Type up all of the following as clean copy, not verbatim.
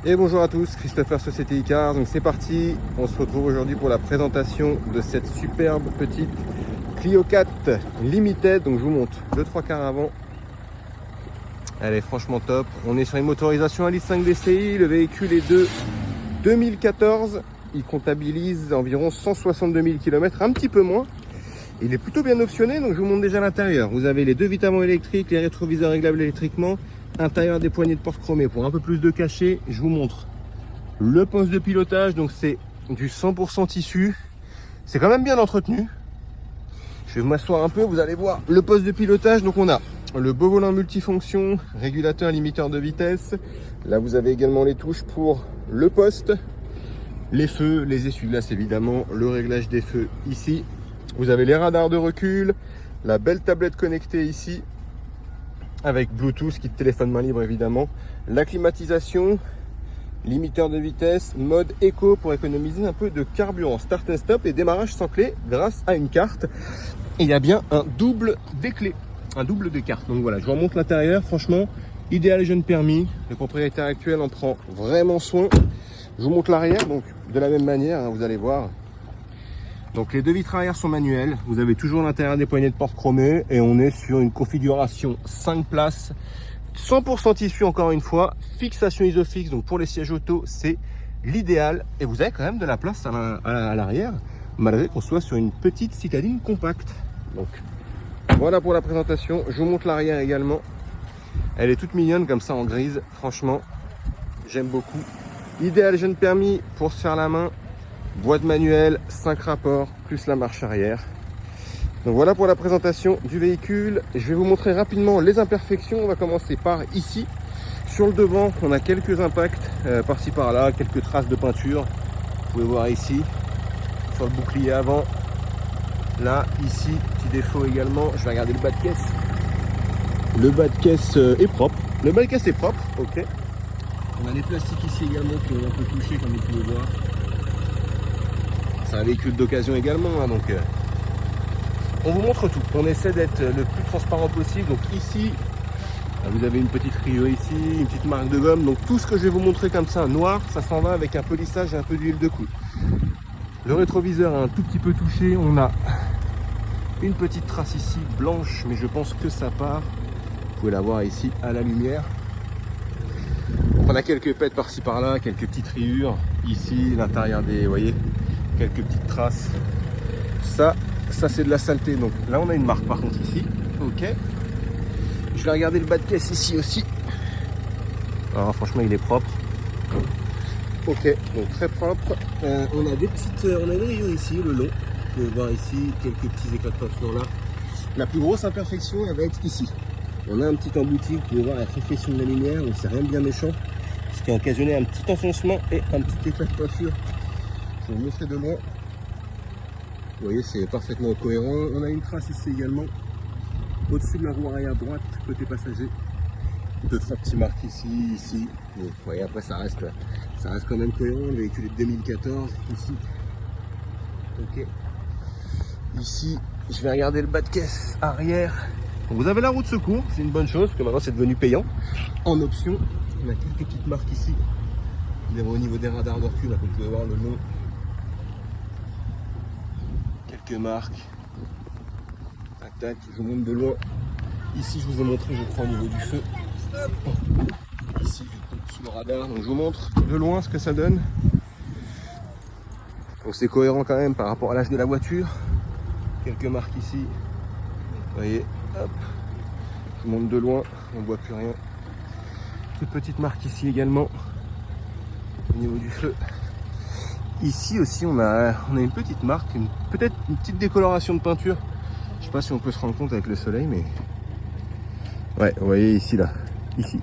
Et bonjour à tous, Christopher Société Icars. Donc c'est parti, on se retrouve aujourd'hui pour la présentation de cette superbe petite Clio 4 Limited. Donc je vous montre le 3/4 avant. Elle est franchement top. On est sur une motorisation à 5 DCI. Le véhicule est de 2014. Il comptabilise environ 162 000 km, un petit peu moins. Il est plutôt bien optionné, donc je vous montre déjà l'intérieur. Vous avez les deux vitres avant électriques, les rétroviseurs réglables électriquement, intérieur des poignées de porte chromées pour un peu plus de cachet. Je vous montre le poste de pilotage, donc c'est du 100% tissu. C'est quand même bien entretenu. Je vais m'asseoir un peu, vous allez voir le poste de pilotage. Donc on a le beau volant multifonction, régulateur, limiteur de vitesse. Là vous avez également les touches pour le poste, les feux, les essuie-glaces évidemment, le réglage des feux ici. Vous avez les radars de recul, la belle tablette connectée ici, avec Bluetooth, kit téléphone main libre évidemment, la climatisation, limiteur de vitesse, mode éco pour économiser un peu de carburant, start and stop et démarrage sans clé grâce à une carte. Et il y a bien un double des clés, un double des cartes. Donc voilà, je vous remonte l'intérieur, franchement, idéal et jeune permis. Le propriétaire actuel en prend vraiment soin. Je vous montre l'arrière, donc de la même manière, hein, vous allez voir. Donc les deux vitres arrière sont manuelles, vous avez toujours l'intérieur des poignées de porte chromées et on est sur une configuration 5 places, 100% tissu encore une fois, fixation isofix, donc pour les sièges auto c'est l'idéal et vous avez quand même de la place à l'arrière malgré qu'on soit sur une petite citadine compacte. Donc voilà pour la présentation, je vous montre l'arrière également, elle est toute mignonne comme ça en grise, franchement j'aime beaucoup. Idéal jeune permis pour se faire la main. Boîte manuelle, 5 rapports, plus la marche arrière. Donc voilà pour la présentation du véhicule. Je vais vous montrer rapidement les imperfections. On va commencer par ici. Sur le devant, on a quelques impacts par-ci par-là, quelques traces de peinture. Vous pouvez voir ici, sur le bouclier avant. Là, ici, petit défaut également. Je vais regarder le bas de caisse. Le bas de caisse est propre. Le bas de caisse est propre, ok. On a les plastiques ici également qui ont un peu touché, comme vous pouvez voir. C'est un véhicule d'occasion également, hein, donc on vous montre tout. On essaie d'être le plus transparent possible. Donc ici, vous avez une petite rayure ici, une petite marque de gomme. Donc tout ce que je vais vous montrer comme ça, noir, ça s'en va avec un polissage et un peu d'huile de coude. Le rétroviseur est un tout petit peu touché. On a une petite trace ici, blanche, mais je pense que ça part. Vous pouvez la voir ici à la lumière. Donc on a quelques pètes par-ci par-là, quelques petites rayures. Ici, l'intérieur des, vous voyez, quelques petites traces. Ça c'est de la saleté. Donc là on a une marque par contre ici. Ok. Je vais regarder le bas de caisse ici aussi. Alors franchement il est propre. Ok, donc très propre. On a des petites, on a une rayure ici le long. Vous pouvez voir ici quelques petits éclats de peinture là. La plus grosse imperfection elle va être ici. On a un petit embouti, vous pouvez voir la réflexion de la lumière, donc c'est rien de bien méchant. Ce qui a occasionné un petit enfoncement et un petit éclat de peinture. Je vais vous montrer de loin. Vous voyez, c'est parfaitement cohérent. On a une trace ici également, au-dessus de la roue arrière droite, côté passager. 2-3 petits marques ici, ici. Bon, vous voyez, après ça reste quand même cohérent. Le véhicule est de 2014, ici. Ok. Ici, je vais regarder le bas de caisse arrière. Donc, vous avez la roue de secours, c'est une bonne chose, parce que maintenant c'est devenu payant. En option, on a quelques petites marques ici. Vous avez au niveau des radars de recul, là, vous pouvez voir le nom. Quelques marques. Tac tac, je vous montre de loin. Ici je vous ai montré je crois au niveau du feu. Hop. Ici sous le radar, donc je vous montre de loin ce que ça donne. Donc c'est cohérent quand même par rapport à l'âge de la voiture. Quelques marques ici. Vous voyez, hop. Je vous montre de loin, on ne voit plus rien. Toute petite marque ici également. Au niveau du feu. Ici aussi on a une petite marque, peut-être une petite décoloration de peinture. Je sais pas si on peut se rendre compte avec le soleil, mais ouais, vous voyez ici là, ici,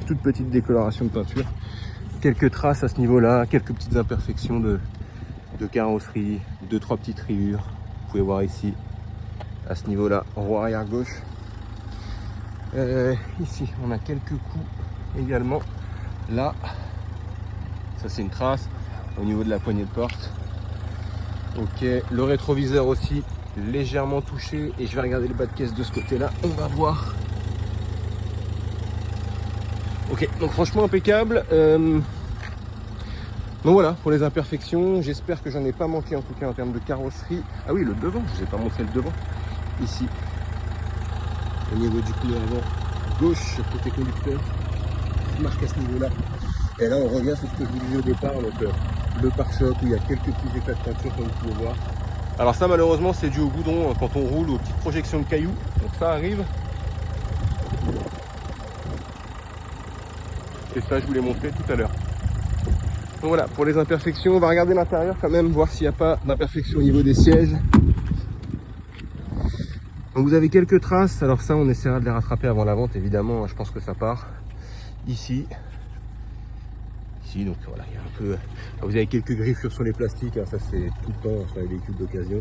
toute petite décoloration de peinture. Quelques traces à ce niveau-là, quelques petites imperfections de carrosserie, 2-3 petites rayures. Vous pouvez voir ici, à ce niveau-là, roue arrière gauche. Ici, on a quelques coups également. Là, ça c'est une trace. Au niveau de la poignée de porte. Ok, le rétroviseur aussi légèrement touché. Et je vais regarder le bas de caisse de ce côté-là. On va voir. Ok, donc franchement impeccable. Donc voilà, pour les imperfections, j'espère que j'en ai pas manqué en tout cas en termes de carrosserie. Ah oui, le devant, je vous ai pas montré le devant. Ici, au niveau du pneu avant, gauche, côté conducteur, marque à ce niveau-là. Et là, on revient sur ce que je vous disais au départ, donc le pare-choc où il y a quelques petits éclats de peinture comme vous pouvez voir. Alors ça, malheureusement, c'est dû au goudron quand on roule, aux petites projections de cailloux. Donc ça arrive. Et ça, je vous l'ai montré tout à l'heure. Donc voilà, pour les imperfections, on va regarder l'intérieur quand même, voir s'il n'y a pas d'imperfection au niveau des sièges. Donc vous avez quelques traces, alors ça on essaiera de les rattraper avant la vente évidemment, je pense que ça part. Ici, donc voilà, il y a un peu... Alors, vous avez quelques griffures sur les plastiques, hein, ça c'est tout le temps sur les véhicules d'occasion.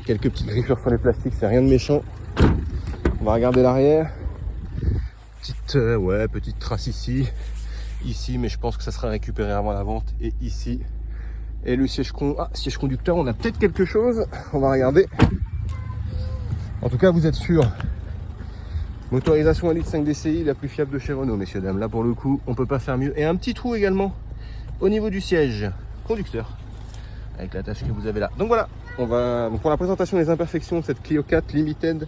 Quelques petites griffures sur les plastiques, c'est rien de méchant. On va regarder l'arrière. Petite trace ici. Ici, mais je pense que ça sera récupéré avant la vente. Et ici, et le siège conducteur, on a peut-être quelque chose. On va regarder. En tout cas, vous êtes sûr. Motorisation 1,5 litre DCI, la plus fiable de chez Renault, messieurs dames. Là, pour le coup, on peut pas faire mieux. Et un petit trou également au niveau du siège conducteur, avec la tâche que vous avez là. Donc voilà, donc pour la présentation des imperfections de cette Clio 4 Limited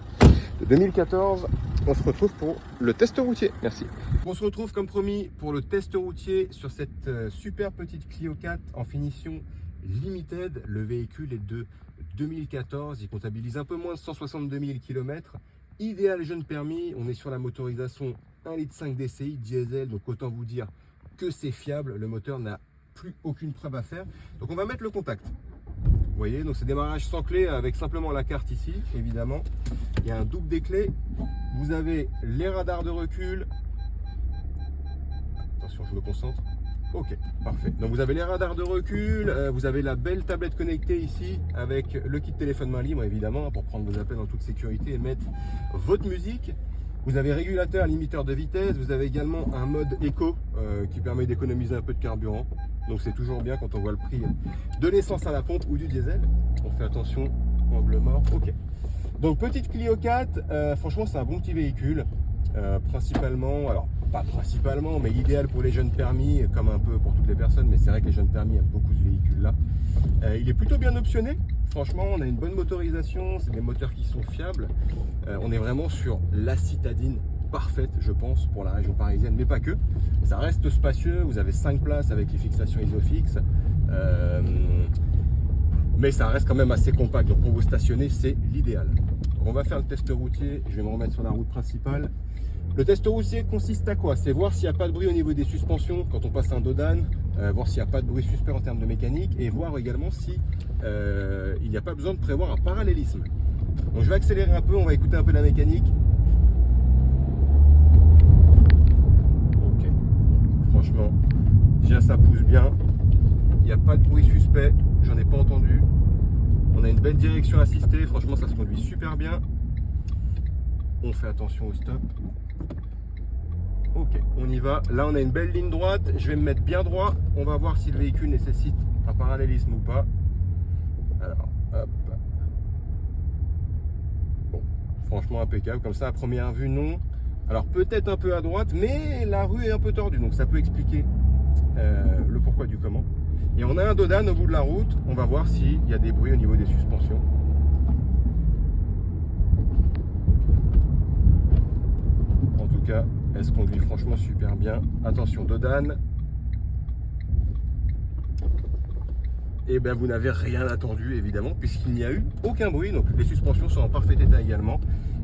de 2014. On se retrouve pour le test routier. Merci. On se retrouve comme promis pour le test routier sur cette super petite Clio 4 en finition Limited. Le véhicule est de 2014. Il comptabilise un peu moins de 162 000 km. Idéal jeune permis. On est sur la motorisation 1,5 litre DCI diesel. Donc autant vous dire que c'est fiable. Le moteur n'a plus aucune preuve à faire. Donc on va mettre le contact. Vous voyez, donc c'est démarrage sans clé avec simplement la carte ici, évidemment. Il y a un double des clés. Vous avez les radars de recul. Attention, je me concentre. Ok, parfait. Donc vous avez les radars de recul, vous avez la belle tablette connectée ici avec le kit téléphone main libre évidemment pour prendre vos appels en toute sécurité et mettre votre musique. Vous avez régulateur, limiteur de vitesse, vous avez également un mode éco qui permet d'économiser un peu de carburant. Donc c'est toujours bien quand on voit le prix de l'essence à la pompe ou du diesel. On fait attention, angle mort, ok. Donc petite Clio 4, franchement c'est un bon petit véhicule. Principalement, alors pas principalement, mais idéal pour les jeunes permis, comme un peu pour toutes les personnes, mais c'est vrai que les jeunes permis aiment beaucoup ce véhicule-là. Il est plutôt bien optionné. Franchement, on a une bonne motorisation, c'est des moteurs qui sont fiables. On est vraiment sur la citadine parfaite, je pense, pour la région parisienne, mais pas que. Ça reste spacieux, vous avez 5 places avec les fixations Isofix. Mais ça reste quand même assez compact, donc pour vous stationner, c'est l'idéal. On va faire le test routier, je vais me remettre sur la route principale. Le test routier consiste à quoi? C'est voir s'il n'y a pas de bruit au niveau des suspensions quand on passe un dodan, voir s'il n'y a pas de bruit suspect en termes de mécanique et voir également si il n'y a pas besoin de prévoir un parallélisme. Donc je vais accélérer un peu, on va écouter un peu la mécanique. Ok, franchement, déjà ça pousse bien, il n'y a pas de bruit suspect, j'en ai pas entendu. On a une belle direction assistée, franchement ça se conduit super bien. On fait attention au stop. Ok, on y va. Là, on a une belle ligne droite. Je vais me mettre bien droit. On va voir si le véhicule nécessite un parallélisme ou pas. Alors, hop. Bon, franchement impeccable. Comme ça, à première vue, non. Alors, peut-être un peu à droite, mais la rue est un peu tordue. Donc, ça peut expliquer le pourquoi du comment. Et on a un dodan au bout de la route. On va voir s'il y a des bruits au niveau des suspensions. Elle se conduit franchement super bien. Attention, dodan. Et bien vous n'avez rien attendu évidemment puisqu'il n'y a eu aucun bruit. Donc les suspensions sont en parfait état également.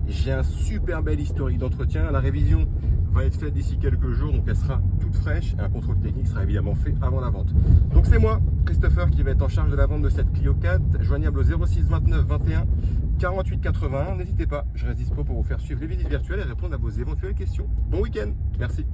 J'ai un super bel historique d'entretien. La révision va être faite d'ici quelques jours, donc elle sera toute fraîche. Et un contrôle technique sera évidemment fait avant la vente. Donc c'est moi, Christopher, qui va être en charge de la vente de cette Clio 4, joignable au 06 29 21 48 81. N'hésitez pas, je reste dispo pour vous faire suivre les visites virtuelles et répondre à vos éventuelles questions. Bon week-end, merci.